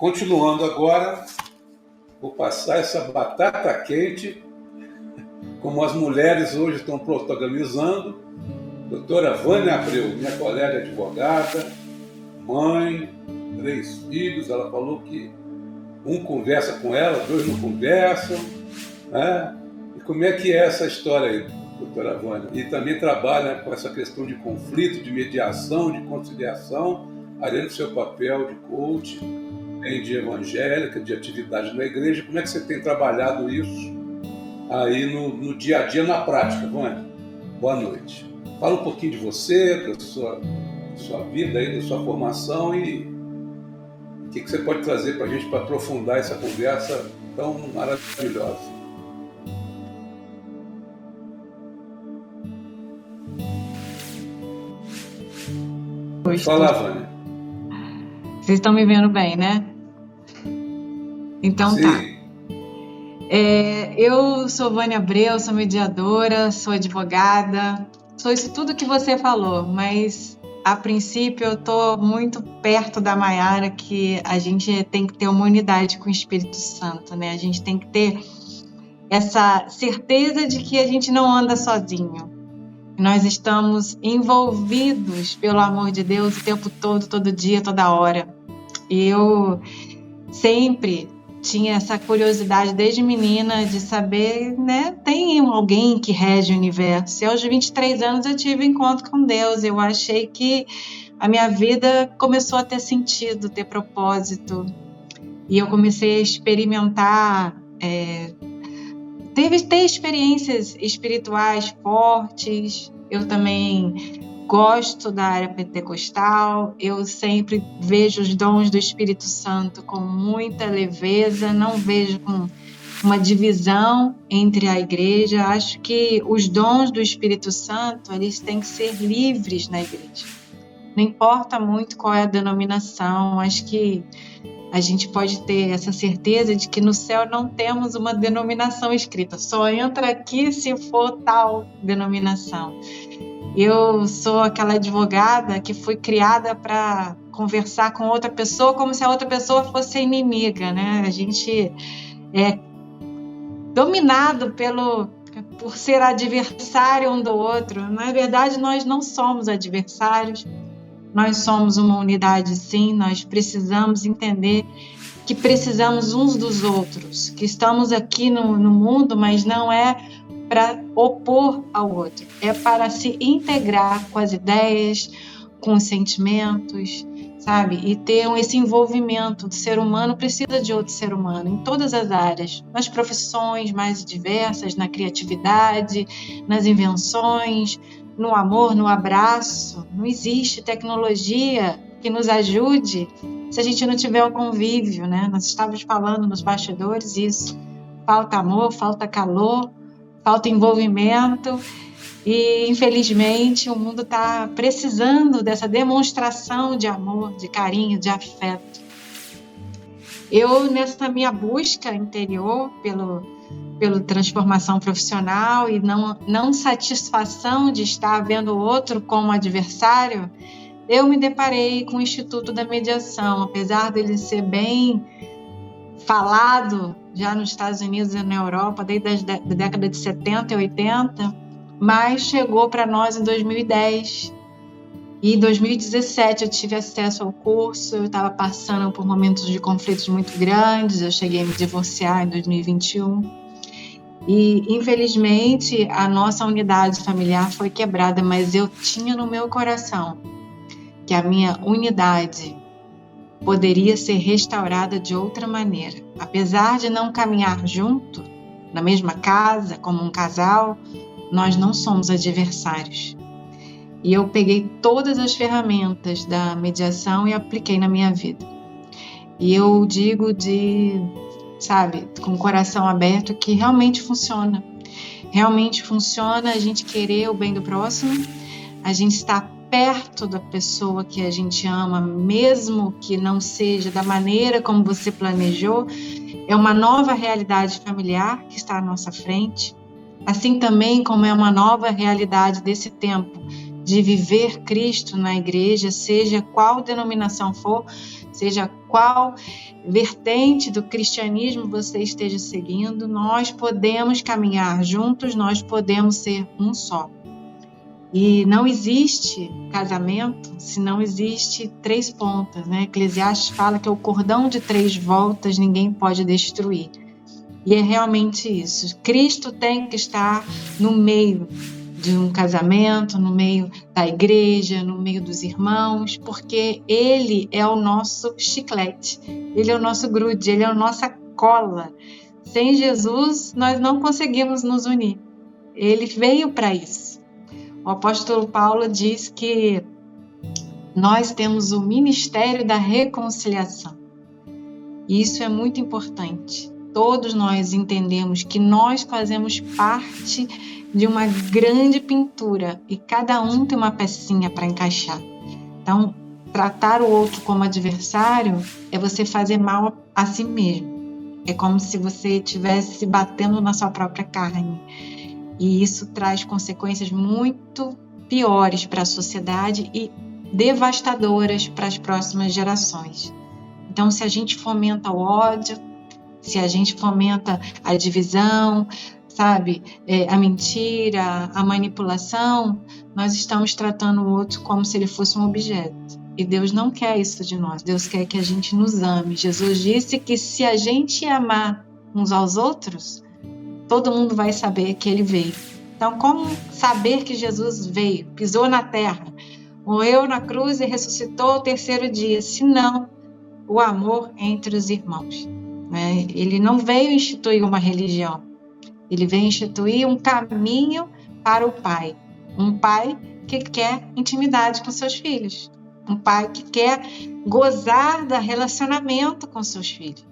Continuando agora, vou passar essa batata quente, como as mulheres hoje estão protagonizando. Doutora Vânia Abreu, minha colega advogada, mãe, 3 filhos. Ela falou que um conversa com ela, 2 não conversam, né? E como é que é essa história aí, doutora Vânia? E também trabalha com essa questão de conflito, de mediação, de conciliação, além do seu papel de coach, de evangélica, de atividade na igreja. Como é que você tem trabalhado isso aí no dia a dia, na prática, Vânia? Boa noite. Fala um pouquinho de você, da sua vida, aí, da sua formação, e o que você pode trazer para a gente para aprofundar essa conversa tão maravilhosa. Fala, Vânia. Vocês estão me vendo bem, né? Então, sim. Tá. Eu sou Vânia Abreu, sou mediadora, sou advogada, sou isso tudo que você falou, mas a princípio eu estou muito perto da Maiara, que a gente tem que ter uma unidade com o Espírito Santo, né? A gente tem que ter essa certeza de que a gente não anda sozinho. Nós estamos envolvidos pelo amor de Deus o tempo todo, todo dia, toda hora. E eu sempre tinha essa curiosidade desde menina de saber, né? Tem alguém que rege o universo. E aos 23 anos eu tive encontro com Deus. Eu achei que a minha vida começou a ter sentido, ter propósito. E eu comecei a experimentar, ter experiências espirituais fortes. Eu também gosto da área pentecostal, eu sempre vejo os dons do Espírito Santo com muita leveza, não vejo com uma divisão entre a igreja. Acho que os dons do Espírito Santo, eles têm que ser livres na igreja. Não importa muito qual é a denominação, acho que a gente pode ter essa certeza de que no céu não temos uma denominação escrita, só entra aqui se for tal denominação. Eu sou aquela advogada que foi criada para conversar com outra pessoa como se a outra pessoa fosse inimiga, né? A gente é dominado por ser adversário um do outro. Na verdade, nós não somos adversários, nós somos uma unidade, sim. Nós precisamos entender que precisamos uns dos outros, que estamos aqui no mundo, mas não é para opor ao outro, é para se integrar com as ideias, com os sentimentos, sabe? E ter esse envolvimento. O ser humano precisa de outro ser humano em todas as áreas, nas profissões mais diversas, na criatividade, nas invenções, no amor, no abraço. Não existe tecnologia que nos ajude se a gente não tiver o convívio, né? Nós estávamos falando nos bastidores isso. Falta amor, falta calor, falta envolvimento e, infelizmente, o mundo está precisando dessa demonstração de amor, de carinho, de afeto. Eu, nessa minha busca interior pela transformação profissional e não satisfação de estar vendo o outro como adversário, eu me deparei com o Instituto da Mediação. Apesar dele ser bem falado já nos Estados Unidos e na Europa desde a década de 70 e 80, mas chegou para nós em 2010. E em 2017 eu tive acesso ao curso. Eu estava passando por momentos de conflitos muito grandes, eu cheguei a me divorciar em 2021. E, infelizmente, a nossa unidade familiar foi quebrada, mas eu tinha no meu coração que a minha unidade poderia ser restaurada de outra maneira. Apesar de não caminhar junto, na mesma casa, como um casal, nós não somos adversários. E eu peguei todas as ferramentas da mediação e apliquei na minha vida. E eu digo com o coração aberto, que realmente funciona. Realmente funciona a gente querer o bem do próximo, a gente está perto da pessoa que a gente ama, mesmo que não seja da maneira como você planejou. É uma nova realidade familiar que está à nossa frente, assim também como é uma nova realidade desse tempo de viver Cristo na igreja, seja qual denominação for, seja qual vertente do cristianismo você esteja seguindo, nós podemos caminhar juntos, nós podemos ser um só. E não existe casamento se não existe 3 pontas, né? Eclesiastes fala que é o cordão de 3 voltas, ninguém pode destruir. E é realmente isso. Cristo tem que estar no meio de um casamento, no meio da igreja, no meio dos irmãos, porque Ele é o nosso chiclete, Ele é o nosso grude, Ele é a nossa cola. Sem Jesus, nós não conseguimos nos unir. Ele veio para isso. O apóstolo Paulo diz que nós temos o ministério da reconciliação. E isso é muito importante. Todos nós entendemos que nós fazemos parte de uma grande pintura e cada um tem uma pecinha para encaixar. Então, tratar o outro como adversário é você fazer mal a si mesmo. É como se você estivesse se batendo na sua própria carne. E isso traz consequências muito piores para a sociedade e devastadoras para as próximas gerações. Então, se a gente fomenta o ódio, se a gente fomenta a divisão, sabe, a mentira, a manipulação, nós estamos tratando o outro como se ele fosse um objeto. E Deus não quer isso de nós. Deus quer que a gente nos ame. Jesus disse que se a gente amar uns aos outros, todo mundo vai saber que ele veio. Então, como saber que Jesus veio, pisou na terra, morreu na cruz e ressuscitou ao 3º dia, se não o amor entre os irmãos, né? Ele não veio instituir uma religião, ele veio instituir um caminho para o Pai. Um pai que quer intimidade com seus filhos, um pai que quer gozar do relacionamento com seus filhos.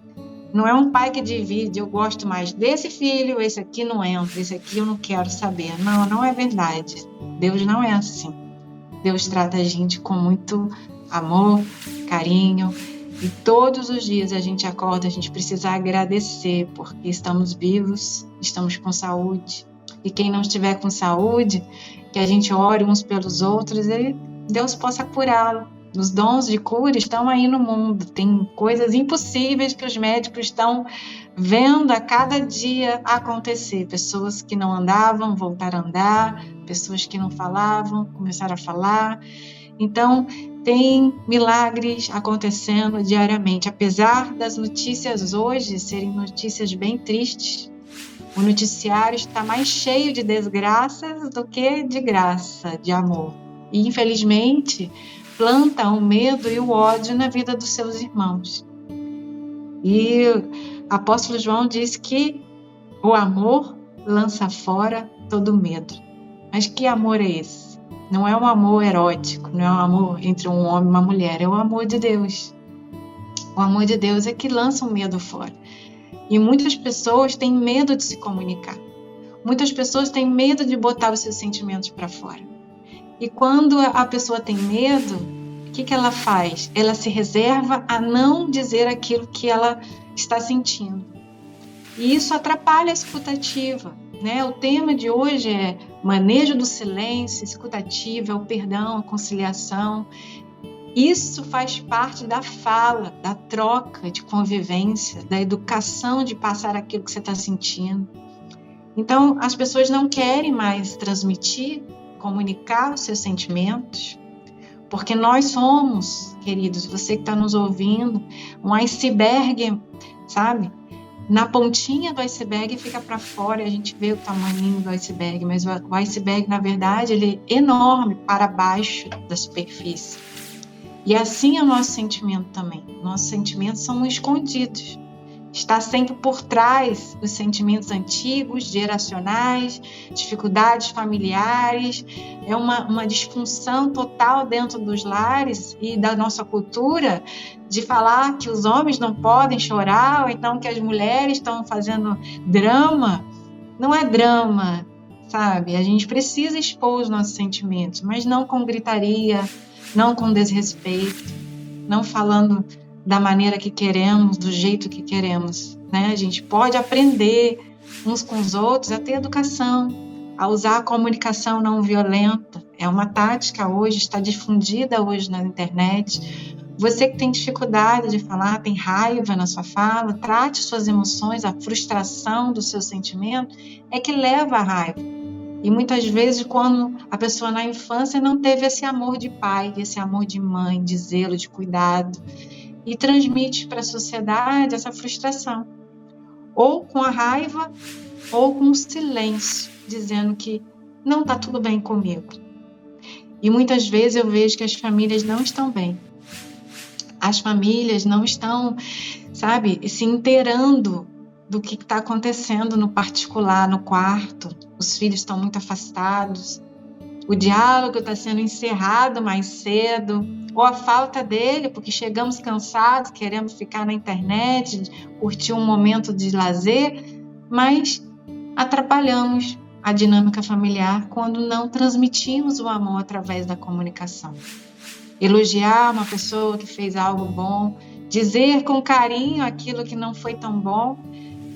Não é um pai que divide, eu gosto mais desse filho, esse aqui não entra, esse aqui eu não quero saber. Não, não é verdade. Deus não é assim. Deus trata a gente com muito amor, carinho. E todos os dias a gente acorda, a gente precisa agradecer, porque estamos vivos, estamos com saúde. E quem não estiver com saúde, que a gente ore uns pelos outros, Deus possa curá-lo. Os dons de cura estão aí no mundo. Tem coisas impossíveis que os médicos estão vendo a cada dia acontecer. Pessoas que não andavam voltaram a andar, pessoas que não falavam começaram a falar. Então, tem milagres acontecendo diariamente. Apesar das notícias hoje serem notícias bem tristes, o noticiário está mais cheio de desgraças do que de graça, de amor. E, infelizmente, planta o medo e o ódio na vida dos seus irmãos. E o apóstolo João diz que o amor lança fora todo medo. Mas que amor é esse? Não é um amor erótico, não é um amor entre um homem e uma mulher, é o amor de Deus. O amor de Deus é que lança o medo fora. E muitas pessoas têm medo de se comunicar. Muitas pessoas têm medo de botar os seus sentimentos para fora. E quando a pessoa tem medo, o que ela faz? Ela se reserva a não dizer aquilo que ela está sentindo. E isso atrapalha a escutativa, né? O tema de hoje é manejo do silêncio, escutativa, o perdão, a conciliação. Isso faz parte da fala, da troca, de convivência, da educação de passar aquilo que você está sentindo. Então, as pessoas não querem mais transmitir, comunicar os seus sentimentos, porque nós somos, queridos, você que está nos ouvindo, um iceberg, sabe? Na pontinha do iceberg fica para fora e a gente vê o tamanho do iceberg, mas o iceberg, na verdade, ele é enorme para baixo da superfície. E assim é o nosso sentimento também. Nossos sentimentos são escondidos. Está sempre por trás dos sentimentos antigos, geracionais, dificuldades familiares, é uma disfunção total dentro dos lares e da nossa cultura de falar que os homens não podem chorar, ou então que as mulheres estão fazendo drama. Não é drama, sabe? A gente precisa expor os nossos sentimentos, mas não com gritaria, não com desrespeito, não falando da maneira que queremos, do jeito que queremos, né? A gente pode aprender uns com os outros a ter educação, a usar a comunicação não violenta. É uma tática hoje, está difundida hoje na internet, Você que tem dificuldade de falar, tem raiva na sua fala, trate suas emoções, a frustração do seu sentimento é que leva à raiva. E muitas vezes, quando a pessoa na infância não teve esse amor de pai, esse amor de mãe, de zelo, de cuidado, e transmite para a sociedade essa frustração. Ou com a raiva, ou com o silêncio, dizendo que não está tudo bem comigo. E muitas vezes eu vejo que as famílias não estão bem. As famílias não estão, se inteirando do que está acontecendo no particular, no quarto. Os filhos estão muito afastados. O diálogo está sendo encerrado mais cedo, ou a falta dele, porque chegamos cansados, queremos ficar na internet, curtir um momento de lazer, mas atrapalhamos a dinâmica familiar quando não transmitimos o amor através da comunicação. Elogiar uma pessoa que fez algo bom, dizer com carinho aquilo que não foi tão bom,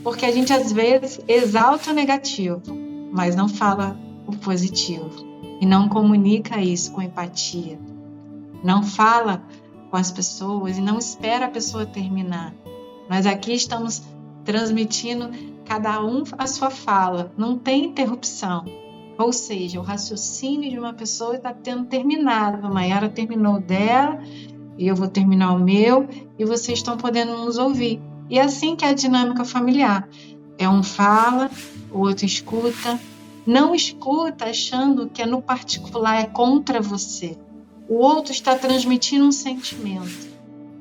porque a gente às vezes exalta o negativo, mas não fala o positivo e não comunica isso com empatia. Não fala com as pessoas e não espera a pessoa terminar. Nós aqui estamos transmitindo cada um a sua fala, não tem interrupção. Ou seja, o raciocínio de uma pessoa está tendo terminado. A Maiara terminou dela e eu vou terminar o meu e vocês estão podendo nos ouvir. E é assim que é a dinâmica familiar. É um fala, o outro escuta. Não escuta achando que no particular é contra você. O outro está transmitindo um sentimento.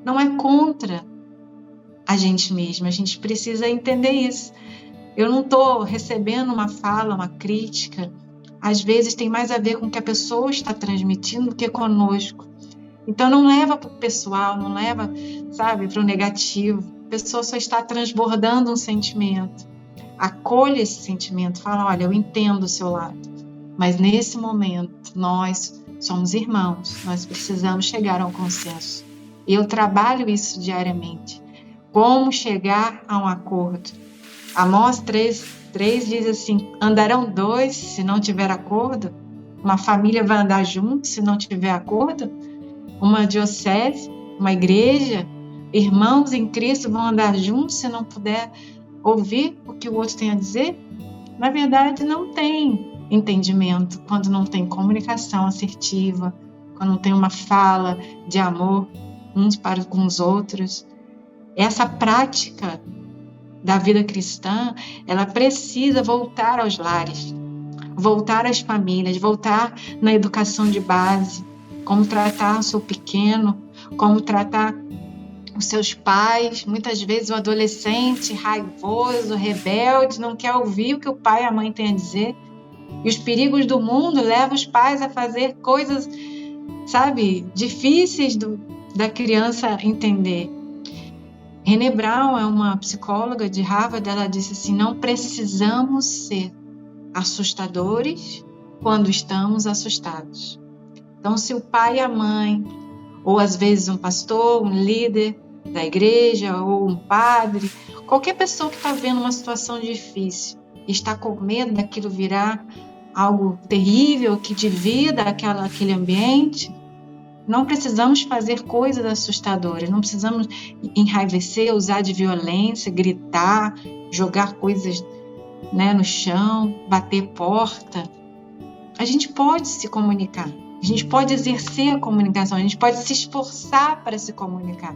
Não é contra a gente mesmo. A gente precisa entender isso. Eu não estou recebendo uma fala, uma crítica. Às vezes tem mais a ver com o que a pessoa está transmitindo do que conosco. Então não leva para o pessoal, não leva, para o negativo. A pessoa só está transbordando um sentimento. Acolha esse sentimento, fala, olha, eu entendo o seu lado, mas nesse momento nós somos irmãos, nós precisamos chegar a um consenso. E eu trabalho isso diariamente. Como chegar a um acordo? Amós 3 diz assim, andarão dois se não tiver acordo? Uma família vai andar junto se não tiver acordo? Uma diocese, uma igreja, irmãos em Cristo vão andar juntos se não puder ouvir o que o outro tem a dizer? Na verdade, não tem entendimento quando não tem comunicação assertiva, quando não tem uma fala de amor uns para com os outros. Essa prática da vida cristã, ela precisa voltar aos lares, voltar às famílias, voltar na educação de base, como tratar o seu pequeno, como tratar os seus pais. Muitas vezes o adolescente raivoso, rebelde, não quer ouvir o que o pai e a mãe têm a dizer. E os perigos do mundo levam os pais a fazer coisas, difíceis da criança entender. Brené Brown é uma psicóloga de Harvard, ela disse assim, não precisamos ser assustadores quando estamos assustados. Então, se o pai e a mãe, ou às vezes um pastor, um líder da igreja, ou um padre, qualquer pessoa que está vendo uma situação difícil e está com medo daquilo virar algo terrível, que divida aquele ambiente, não precisamos fazer coisas assustadoras, não precisamos enraivecer, usar de violência, gritar, jogar coisas no chão, bater porta. A gente pode se comunicar, a gente pode exercer a comunicação, a gente pode se esforçar para se comunicar.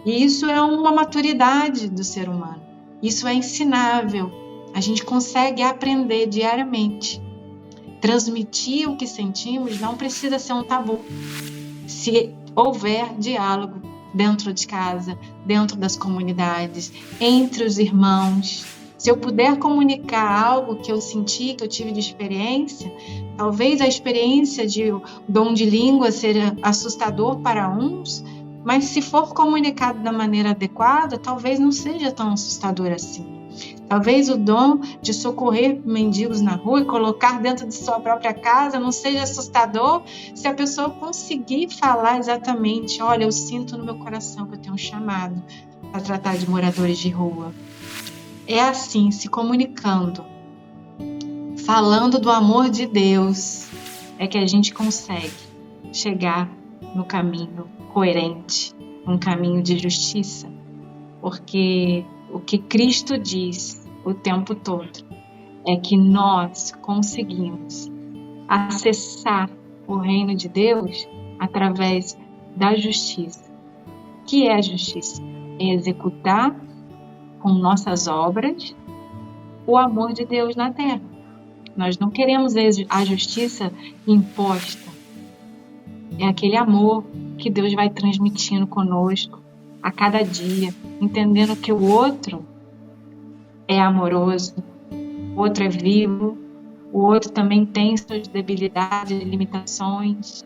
E isso é uma maturidade do ser humano, isso é ensinável, a gente consegue aprender diariamente. Transmitir o que sentimos não precisa ser um tabu. Se houver diálogo dentro de casa, dentro das comunidades, entre os irmãos, se eu puder comunicar algo que eu senti, que eu tive de experiência, talvez a experiência de dom de língua seja assustador para uns, mas se for comunicado da maneira adequada, talvez não seja tão assustador assim. Talvez o dom de socorrer mendigos na rua e colocar dentro de sua própria casa não seja assustador se a pessoa conseguir falar exatamente, olha, eu sinto no meu coração que eu tenho um chamado para tratar de moradores de rua. É assim, se comunicando, falando do amor de Deus, é que a gente consegue chegar no caminho coerente, um caminho de justiça, porque o que Cristo diz o tempo todo é que nós conseguimos acessar o reino de Deus através da justiça. O que é a justiça? É executar com nossas obras o amor de Deus na terra. Nós não queremos a justiça imposta. É aquele amor que Deus vai transmitindo conosco a cada dia, entendendo que o outro é amoroso, o outro é vivo, o outro também tem suas debilidades e limitações.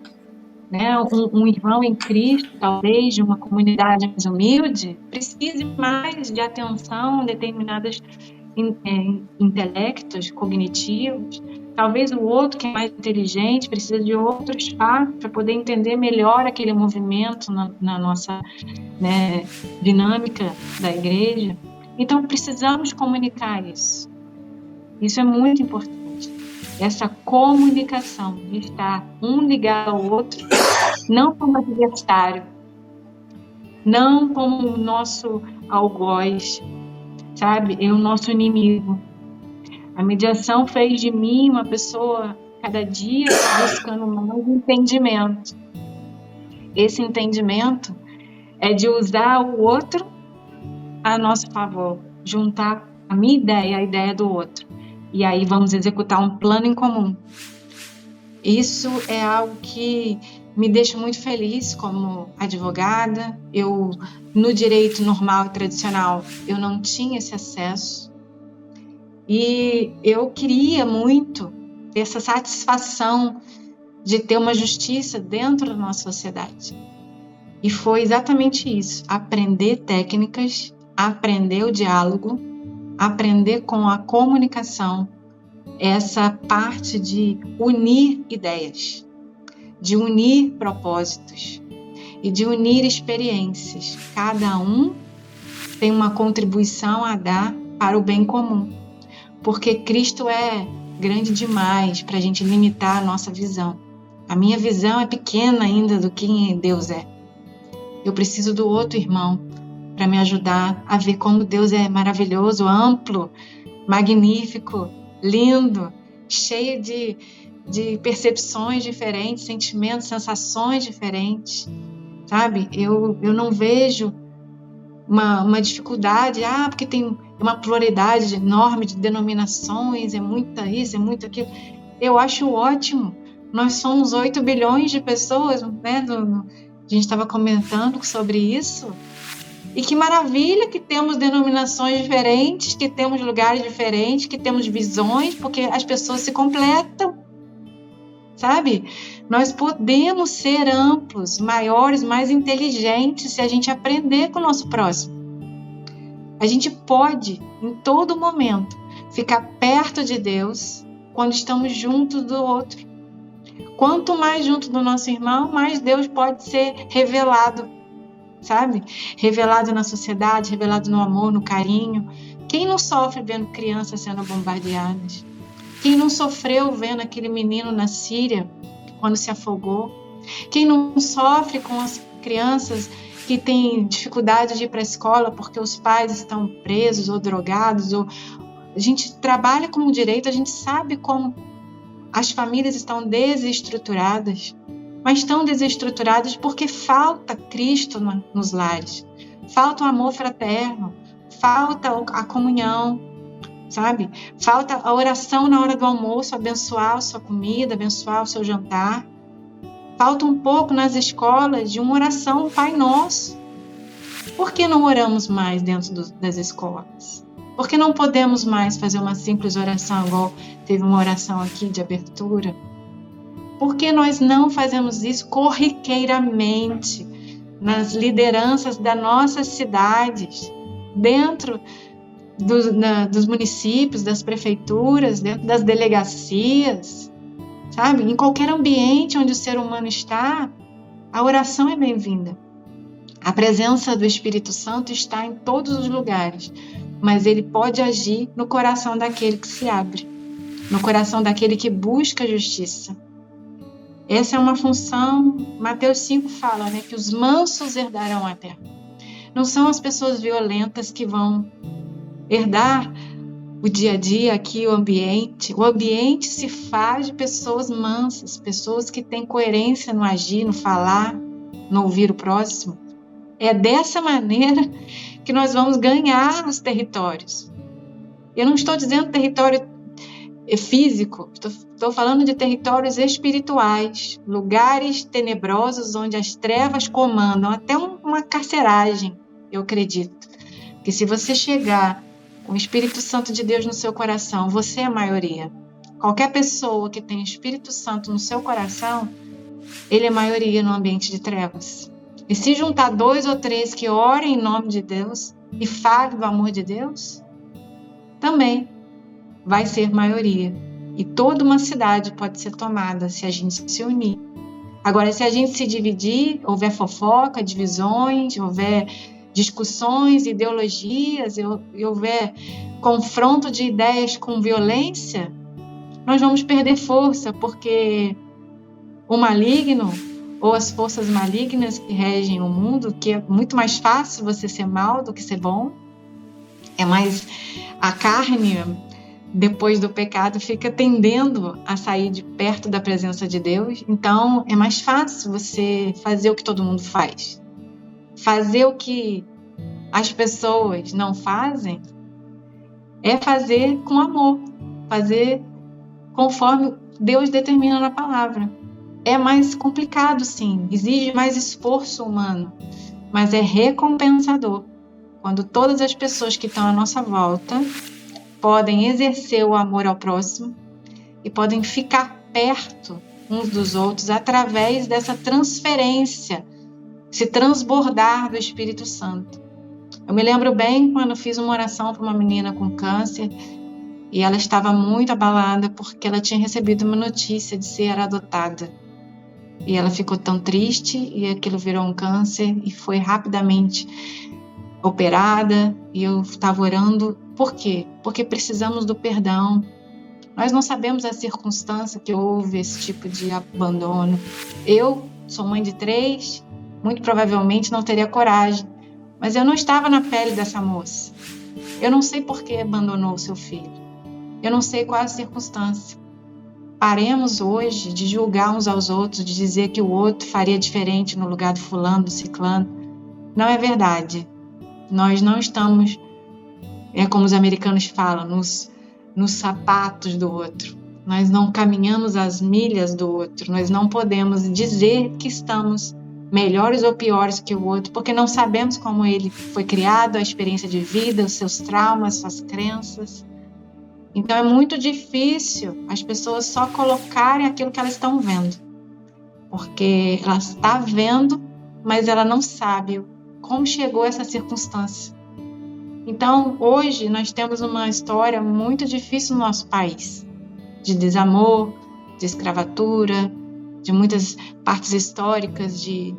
Né? Um irmão em Cristo, talvez de uma comunidade mais humilde, precise mais de atenção, determinados intelectos cognitivos. Talvez o outro que é mais inteligente precisa de outros fatos para poder entender melhor aquele movimento na nossa, né, dinâmica da igreja. Então precisamos comunicar isso. Isso é muito importante. Essa comunicação de estar um ligado ao outro, não como adversário, não como o nosso algoz, sabe? É o nosso inimigo. A mediação fez de mim uma pessoa, cada dia, buscando mais entendimento. Esse entendimento é de usar o outro a nosso favor, juntar a minha ideia e a ideia do outro. E aí vamos executar um plano em comum. Isso é algo que me deixa muito feliz como advogada. Eu, no direito normal e tradicional, eu não tinha esse acesso. E eu queria muito ter essa satisfação de ter uma justiça dentro da nossa sociedade. E foi exatamente isso, aprender técnicas, aprender o diálogo, aprender com a comunicação, essa parte de unir ideias, de unir propósitos e de unir experiências. Cada um tem uma contribuição a dar para o bem comum, porque Cristo é grande demais para a gente limitar a nossa visão. A minha visão é pequena ainda do que Deus é. Eu preciso do outro irmão para me ajudar a ver como Deus é maravilhoso, amplo, magnífico, lindo, cheio de percepções diferentes, sentimentos, sensações diferentes, sabe? Eu não vejo uma dificuldade, porque tem uma pluralidade enorme de denominações, é muita isso, é muito aquilo. Eu acho ótimo. Nós somos 8 bilhões de pessoas, né? A gente estava comentando sobre isso. E que maravilha que temos denominações diferentes, que temos lugares diferentes, que temos visões, porque as pessoas se completam, sabe? Nós podemos ser amplos, maiores, mais inteligentes se a gente aprender com o nosso próximo. A gente pode, em todo momento, ficar perto de Deus quando estamos juntos do outro. Quanto mais junto do nosso irmão, mais Deus pode ser revelado, sabe? Revelado na sociedade, revelado no amor, no carinho. Quem não sofre vendo crianças sendo bombardeadas? Quem não sofreu vendo aquele menino na Síria quando se afogou? Quem não sofre com as crianças que têm dificuldade de ir para a escola porque os pais estão presos ou drogados? A gente trabalha com o direito, a gente sabe como as famílias estão desestruturadas, mas estão desestruturadas porque falta Cristo nos lares, falta o amor fraterno, falta a comunhão, sabe? Falta a oração na hora do almoço, abençoar a sua comida, abençoar o seu jantar. Falta um pouco nas escolas de uma oração, o Pai Nosso. Por que não oramos mais dentro das escolas? Por que não podemos mais fazer uma simples oração, igual teve uma oração aqui de abertura? Por que nós não fazemos isso corriqueiramente nas lideranças das nossas cidades, dentro dos municípios, das prefeituras, dentro das delegacias, sabe? Em qualquer ambiente onde o ser humano está, a oração é bem-vinda. A presença do Espírito Santo está em todos os lugares, mas ele pode agir no coração daquele que se abre, no coração daquele que busca a justiça. Essa é uma função, Mateus 5 fala, né, que os mansos herdarão a terra. Não são as pessoas violentas que vão herdar o dia a dia aqui, o ambiente. O ambiente se faz de pessoas mansas, pessoas que têm coerência no agir, no falar, no ouvir o próximo. É dessa maneira que nós vamos ganhar os territórios. Eu não estou dizendo território físico, estou falando de territórios espirituais, lugares tenebrosos onde as trevas comandam, até uma carceragem, eu acredito. Que se você chegar com o Espírito Santo de Deus no seu coração, você é a maioria. Qualquer pessoa que tem o Espírito Santo no seu coração, ele é maioria no ambiente de trevas. E se juntar 2 ou 3 que orem em nome de Deus e falem do amor de Deus, também vai ser maioria. E toda uma cidade pode ser tomada se a gente se unir. Agora, se a gente se dividir, houver fofoca, divisões, houver discussões, ideologias, e houver confronto de ideias com violência, nós vamos perder força, porque o maligno ou as forças malignas que regem o mundo, que é muito mais fácil você ser mal do que ser bom, é mais a carne, depois do pecado, fica tendendo a sair de perto da presença de Deus. Então é mais fácil você fazer o que todo mundo faz. Fazer o que as pessoas não fazem é fazer com amor, fazer conforme Deus determina na palavra. É mais complicado, sim, exige mais esforço humano, mas é recompensador quando todas as pessoas que estão à nossa volta podem exercer o amor ao próximo e podem ficar perto uns dos outros através dessa transferência, se transbordar do Espírito Santo. Eu me lembro bem quando fiz uma oração para uma menina com câncer e ela estava muito abalada porque ela tinha recebido uma notícia de ser adotada. E ela ficou tão triste e aquilo virou um câncer e foi rapidamente operada. E eu estava orando. Por quê? Porque precisamos do perdão. Nós não sabemos a circunstância que houve esse tipo de abandono. Eu sou mãe de 3, muito provavelmente não teria coragem. Mas eu não estava na pele dessa moça. Eu não sei por que abandonou o seu filho. Eu não sei qual a circunstância. Paremos hoje de julgar uns aos outros, de dizer que o outro faria diferente no lugar do fulano, do ciclano. Não é verdade. Nós não estamos, como os americanos falam, nos sapatos do outro. Nós não caminhamos as milhas do outro. Nós não podemos dizer que estamos melhores ou piores que o outro, porque não sabemos como ele foi criado, a experiência de vida, os seus traumas, suas crenças. Então é muito difícil as pessoas só colocarem aquilo que elas estão vendo, porque ela está vendo, mas ela não sabe como chegou essa circunstância. Então hoje nós temos uma história muito difícil no nosso país, de desamor, de escravatura, de muitas partes históricas, de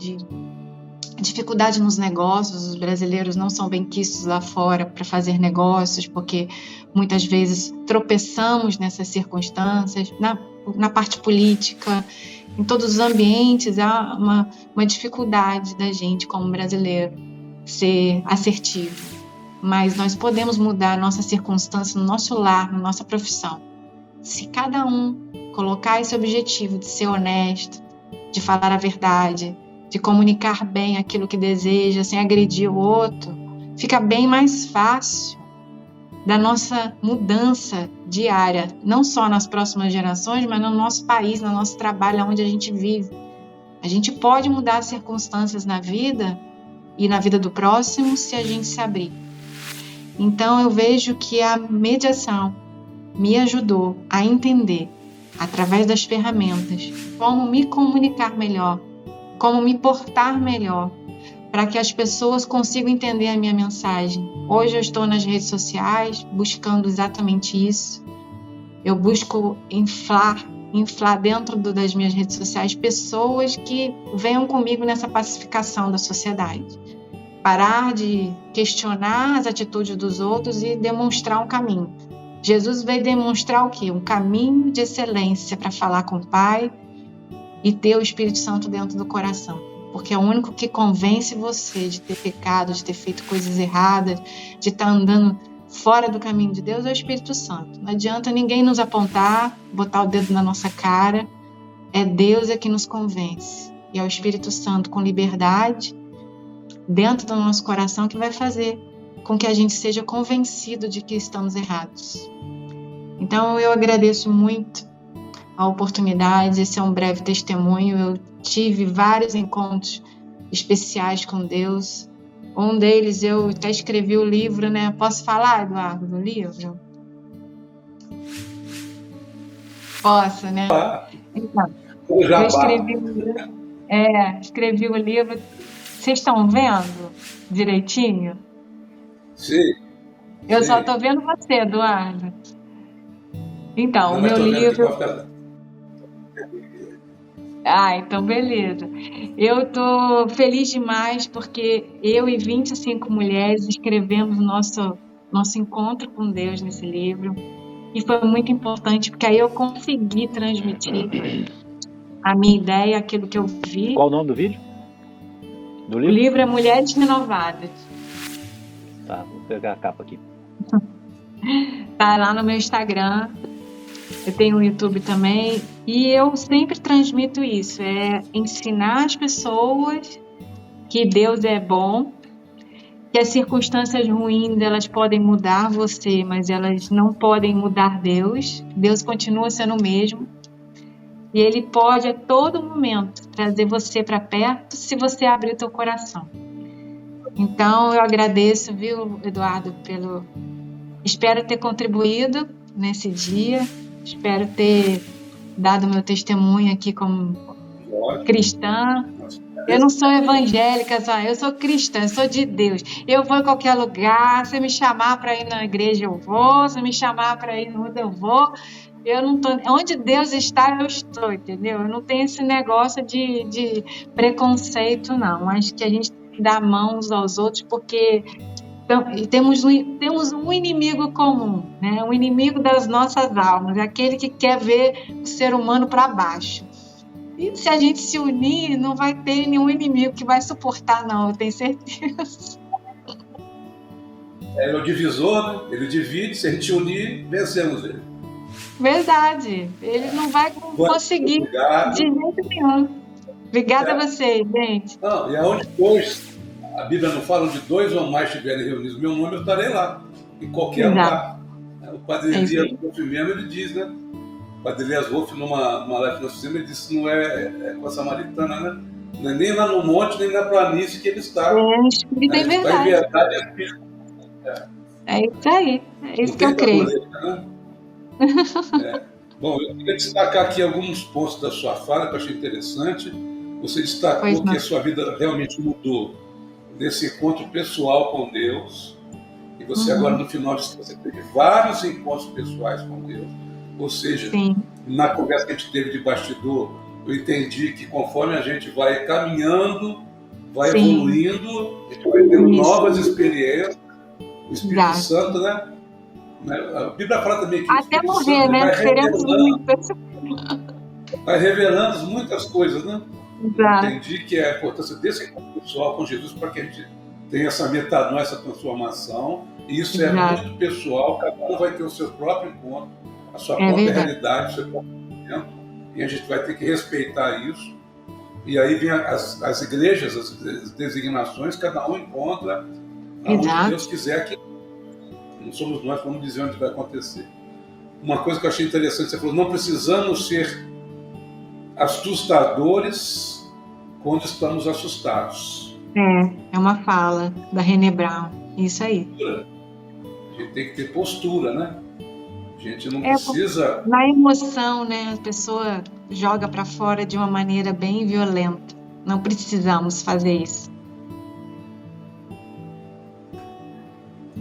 dificuldade nos negócios. Os brasileiros não são bem quistos lá fora para fazer negócios, porque muitas vezes tropeçamos nessas circunstâncias, na parte política, em todos os ambientes há uma dificuldade da gente como brasileiro ser assertivo. Mas nós podemos mudar a nossa circunstância no nosso lar, na nossa profissão. Se cada um colocar esse objetivo de ser honesto, de falar a verdade, de comunicar bem aquilo que deseja, sem agredir o outro, fica bem mais fácil da nossa mudança diária, não só nas próximas gerações, mas no nosso país, no nosso trabalho, onde a gente vive. A gente pode mudar as circunstâncias na vida e na vida do próximo se a gente se abrir. Então eu vejo que a mediação me ajudou a entender, através das ferramentas, como me comunicar melhor, como me portar melhor, para que as pessoas consigam entender a minha mensagem. Hoje eu estou nas redes sociais buscando exatamente isso. Eu busco inflar dentro das minhas redes sociais pessoas que venham comigo nessa pacificação da sociedade. Parar de questionar as atitudes dos outros e demonstrar um caminho. Jesus veio demonstrar o quê? Um caminho de excelência para falar com o Pai, e ter o Espírito Santo dentro do coração. Porque é o único que convence você de ter pecado, de ter feito coisas erradas, de estar andando fora do caminho de Deus, é o Espírito Santo. Não adianta ninguém nos apontar, botar o dedo na nossa cara. É Deus que nos convence. E é o Espírito Santo com liberdade dentro do nosso coração que vai fazer com que a gente seja convencido de que estamos errados. Então eu agradeço muito a oportunidade. Esse é um breve testemunho. Eu tive vários encontros especiais com Deus. Um deles eu até escrevi o livro, né? Posso falar, Eduardo, do livro? Posso, né? Então, eu escrevi o livro. Vocês estão vendo direitinho? Sim. Eu só estou vendo você, Eduardo. Então, o meu livro... então beleza. Eu estou feliz demais porque eu e 25 mulheres escrevemos nosso encontro com Deus nesse livro. E foi muito importante, porque aí eu consegui transmitir a minha ideia, aquilo que eu vi. Qual o nome do vídeo? Do livro? O livro é Mulheres Renovadas. Tá, vou pegar a capa aqui. Tá lá no meu Instagram. Eu tenho o YouTube também. E eu sempre transmito isso. É ensinar as pessoas que Deus é bom, que as circunstâncias ruins, elas podem mudar você, mas elas não podem mudar Deus. Deus continua sendo o mesmo. E Ele pode, a todo momento, trazer você para perto, se você abrir o teu coração. Então, eu agradeço, viu, Eduardo, Espero ter contribuído nesse dia. Espero ter dado meu testemunho aqui como cristã. Eu não sou evangélica, só. Eu sou cristã, eu sou de Deus. Eu vou em qualquer lugar. Se me chamar para ir na igreja, eu vou. Se me chamar para ir no outro, eu vou. Eu não tô... Onde Deus está, eu estou, entendeu? Eu não tenho esse negócio de preconceito, não. Acho que a gente dá mãos aos outros porque temos um inimigo comum, né? Um inimigo das nossas almas, aquele que quer ver o ser humano para baixo. E se a gente se unir, não vai ter nenhum inimigo que vai suportar, não, eu tenho certeza. É o divisor, né? Ele divide, se a gente unir, vencemos ele. Verdade. Ele não vai conseguir de jeito nenhum. Obrigada a vocês, gente. Não, e aonde dois, a Bíblia não fala, onde dois ou mais estiverem reunidos no meu nome, eu estarei lá, em qualquer lugar. O Padre Elias Wolff mesmo, ele diz, né? O Padre Elias Wolff, numa live que nós fizemos, ele disse que não é com a samaritana, né? Não é nem lá no monte, nem na planície que ele está. Espírito é verdade. Verdade, é Espírito. É isso aí, é isso que eu creio. Né? Bom, eu queria destacar aqui alguns pontos da sua fala que eu achei interessante. Você destacou que a sua vida realmente mudou nesse encontro pessoal com Deus. E você agora, no final, disse que você teve vários encontros pessoais com Deus. Ou seja, na conversa que a gente teve de bastidor, eu entendi que conforme a gente vai caminhando, vai evoluindo, a gente vai tendo novas experiências. O Espírito Santo, né? A Bíblia fala também que até morrer, né? Seremos muitas. Vai revelando muitas coisas, né? Exato. Entendi que é a importância desse encontro pessoal com Jesus para que a gente tenha essa metanoia, essa transformação. E isso é muito pessoal, cada um vai ter o seu próprio encontro, a sua própria realidade, o seu próprio momento. E a gente vai ter que respeitar isso. E aí vem as igrejas, as designações, cada um encontra aonde Deus quiser que não somos nós que vamos dizer onde vai acontecer. Uma coisa que eu achei interessante, você falou, não precisamos ser assustadores quando estamos assustados. É uma fala da Brené Brown, isso aí. A gente tem que ter postura, né? A gente não precisa... Na emoção, né? A pessoa joga para fora de uma maneira bem violenta. Não precisamos fazer isso.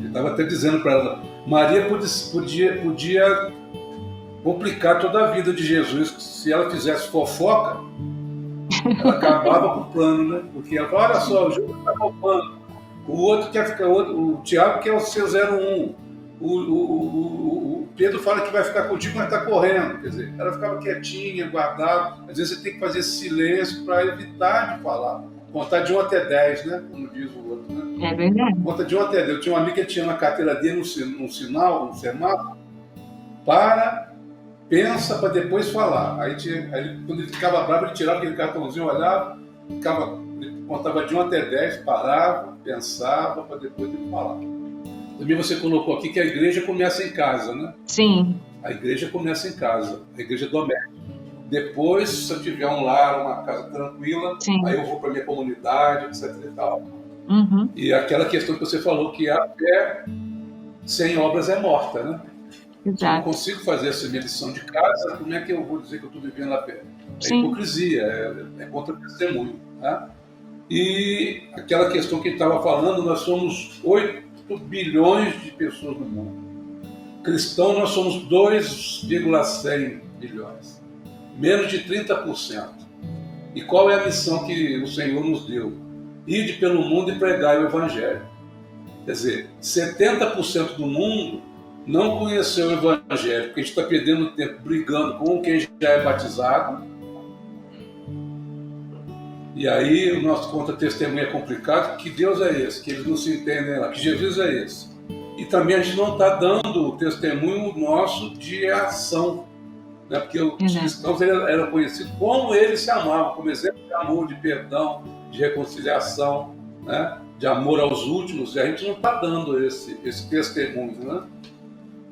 Eu estava até dizendo para ela, Maria podia complicar toda a vida de Jesus, se ela fizesse fofoca, ela acabava com o plano, né? Porque ela fala, olha só, o Júlio está roubando, o outro quer ficar, o Tiago quer o seu 01, o Pedro fala que vai ficar contigo, mas está correndo. Quer dizer, ela ficava quietinha, guardava. Às vezes você tem que fazer silêncio para evitar de falar. Contar de 1 até 10, né? Como diz o outro, né? É verdade. Conta de 1 até 10. Eu tinha um amigo que tinha na carteira dele um sinal, um semáforo, para, pensa para depois falar. Aí quando ele ficava bravo, ele tirava aquele cartãozinho, olhava, ele contava de 1 até 10, parava, pensava para depois ele falar. Também você colocou aqui que a igreja começa em casa, né? Sim. A igreja começa em casa, a igreja doméstica. Depois, se eu tiver um lar, uma casa tranquila, Sim. aí eu vou para minha comunidade, etc e tal. Uhum. E aquela questão que você falou, que a fé sem obras é morta, né? Se eu não Exato. consigo fazer essa minha lição de casa, como é que eu vou dizer que eu estou vivendo a fé? É Sim. hipocrisia, é contra-testemunho. Né? E aquela questão que ele estava falando, nós somos 8 bilhões de pessoas no mundo. Cristãos, nós somos 2,100 bilhões. Menos de 30%. E qual é a missão que o Senhor nos deu? Ide pelo mundo e pregai o Evangelho. Quer dizer, 70% do mundo não conheceu o Evangelho, porque a gente está perdendo tempo brigando com quem já é batizado. E aí o nosso contra-testemunho é complicado. Que Deus é esse? Que eles não se entendem lá. Que Jesus é esse? E também a gente não está dando o testemunho nosso de ação. Né? Porque os cristãos eram conhecidos como eles se amavam, como exemplo de amor, de perdão, de reconciliação, né? De amor aos últimos. E a gente não está dando esse testemunho, né?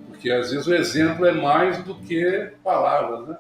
Porque às vezes o exemplo é mais do que palavras, né?